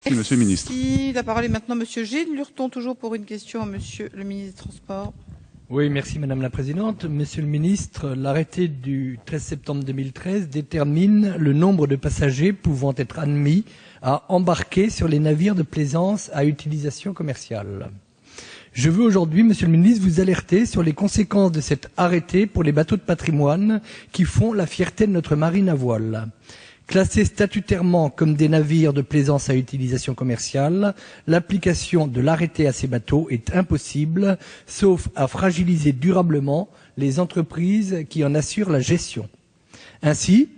Merci, Monsieur le Ministre. La parole est maintenant Monsieur Gilles Lurton, toujours pour une question à Monsieur le ministre des Transports. Oui, merci Madame la Présidente. Monsieur le Ministre, l'arrêté du 13 septembre 2013 détermine le nombre de passagers pouvant être admis à embarquer sur les navires de plaisance à utilisation commerciale. Je veux aujourd'hui, Monsieur le Ministre, vous alerter sur les conséquences de cet arrêté pour les bateaux de patrimoine qui font la fierté de notre marine à voile. Classés statutairement comme des navires de plaisance à utilisation commerciale, l'application de l'arrêté à ces bateaux est impossible, sauf à fragiliser durablement les entreprises qui en assurent la gestion. Ainsi,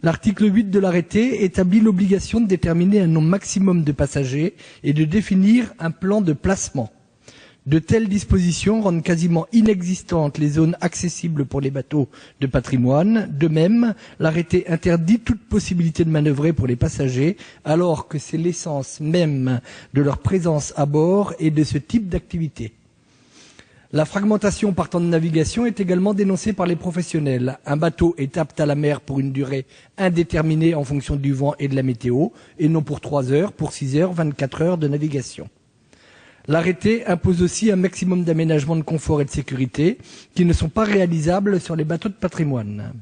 l'article 8 de l'arrêté établit l'obligation de déterminer un nombre maximum de passagers et de définir un plan de placement. De telles dispositions rendent quasiment inexistantes les zones accessibles pour les bateaux de patrimoine. De même, l'arrêté interdit toute possibilité de manœuvrer pour les passagers, alors que c'est l'essence même de leur présence à bord et de ce type d'activité. La fragmentation par temps de navigation est également dénoncée par les professionnels. Un bateau est apte à la mer pour une durée indéterminée en fonction du vent et de la météo, et non pour 3 heures, pour 6 heures, 24 heures de navigation. L'arrêté impose aussi un maximum d'aménagements de confort et de sécurité qui ne sont pas réalisables sur les bateaux de patrimoine.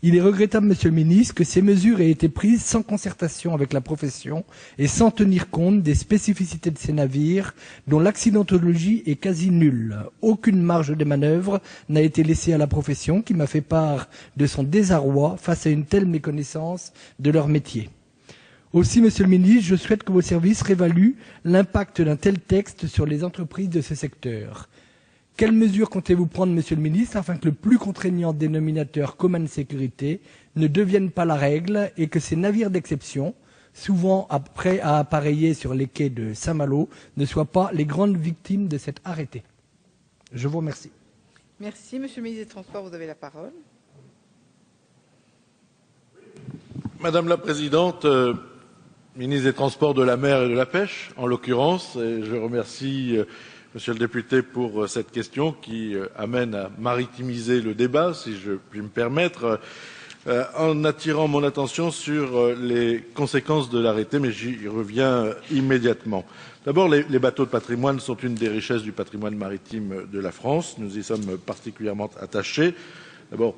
Il est regrettable, Monsieur le Ministre, que ces mesures aient été prises sans concertation avec la profession et sans tenir compte des spécificités de ces navires dont l'accidentologie est quasi nulle. Aucune marge de manœuvre n'a été laissée à la profession qui m'a fait part de son désarroi face à une telle méconnaissance de leur métier. Aussi, Monsieur le Ministre, je souhaite que vos services réévaluent l'impact d'un tel texte sur les entreprises de ce secteur. Quelles mesures comptez-vous prendre, Monsieur le Ministre, afin que le plus contraignant dénominateur Common Sécurité ne devienne pas la règle et que ces navires d'exception, souvent prêts à appareiller sur les quais de Saint-Malo, ne soient pas les grandes victimes de cet arrêté? Je vous remercie. Merci. Monsieur le ministre des Transports, vous avez la parole. Madame la Présidente, ministre des Transports, de la Mer et de la Pêche, en l'occurrence, et je remercie Monsieur le député pour cette question qui amène à maritimiser le débat, si je puis me permettre, en attirant mon attention sur les conséquences de l'arrêté, mais j'y reviens immédiatement. D'abord, les bateaux de patrimoine sont une des richesses du patrimoine maritime de la France. Nous y sommes particulièrement attachés. D'abord,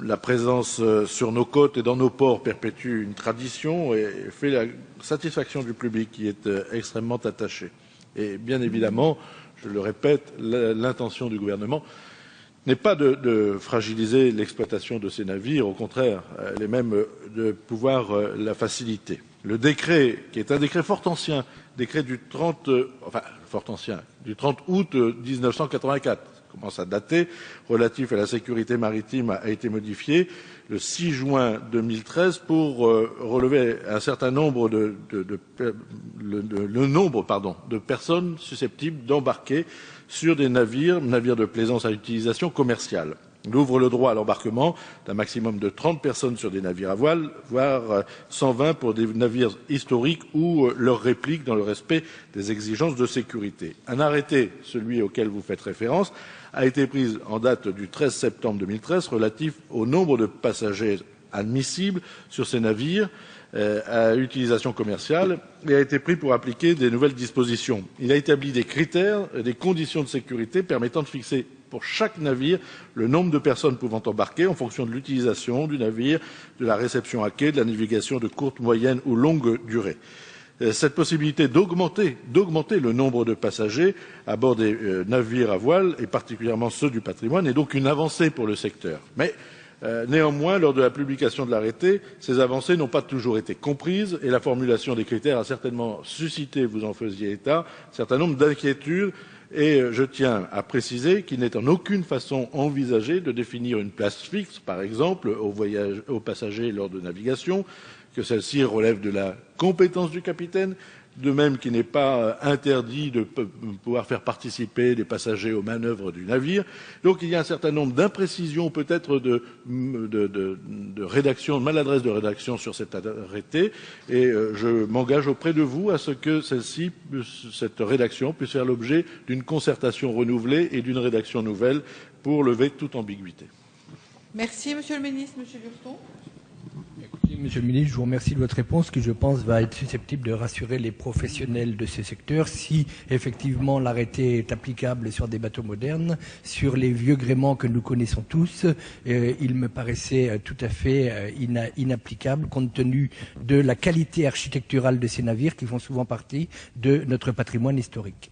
la présence sur nos côtes et dans nos ports perpétue une tradition et fait la satisfaction du public qui est extrêmement attaché. Et bien évidemment, je le répète, l'intention du gouvernement n'est pas de fragiliser l'exploitation de ces navires, au contraire, elle est même de pouvoir la faciliter. Le décret, qui est un décret fort ancien, décret du 30 août 1984, commence à dater, relatif à la sécurité maritime, a été modifié le 6 juin 2013 pour relever un certain nombre de personnes susceptibles d'embarquer sur des navires de plaisance à utilisation commerciale. Il ouvre le droit à l'embarquement d'un maximum de 30 personnes sur des navires à voile, voire 120 pour des navires historiques ou leurs répliques dans le respect des exigences de sécurité. Un arrêté, celui auquel vous faites référence, a été pris en date du 13 septembre 2013 relatif au nombre de passagers admissibles sur ces navires à utilisation commerciale et a été pris pour appliquer des nouvelles dispositions. Il a établi des critères et des conditions de sécurité permettant de fixer pour chaque navire le nombre de personnes pouvant embarquer en fonction de l'utilisation du navire, de la réception à quai, de la navigation de courte, moyenne ou longue durée. Cette possibilité d'augmenter le nombre de passagers à bord des navires à voile, et particulièrement ceux du patrimoine, est donc une avancée pour le secteur. Mais néanmoins, lors de la publication de l'arrêté, ces avancées n'ont pas toujours été comprises et la formulation des critères a certainement suscité, vous en faisiez état, un certain nombre d'inquiétudes. Et je tiens à préciser qu'il n'est en aucune façon envisagé de définir une place fixe, par exemple, aux passagers lors de navigation, que celle-ci relève de la compétence du capitaine, de même qu'il n'est pas interdit de pouvoir faire participer les passagers aux manœuvres du navire. Donc il y a un certain nombre d'imprécisions, peut-être de rédaction, de maladresse de rédaction sur cet arrêté, et je m'engage auprès de vous à ce que cette rédaction puisse faire l'objet d'une concertation renouvelée et d'une rédaction nouvelle pour lever toute ambiguïté. Merci, Monsieur le Ministre. Monsieur Lurton. Écoutez, Monsieur le ministre, je vous remercie de votre réponse qui, je pense, va être susceptible de rassurer les professionnels de ce secteur. Si effectivement l'arrêté est applicable sur des bateaux modernes, sur les vieux gréements que nous connaissons tous, il me paraissait tout à fait inapplicable compte tenu de la qualité architecturale de ces navires qui font souvent partie de notre patrimoine historique.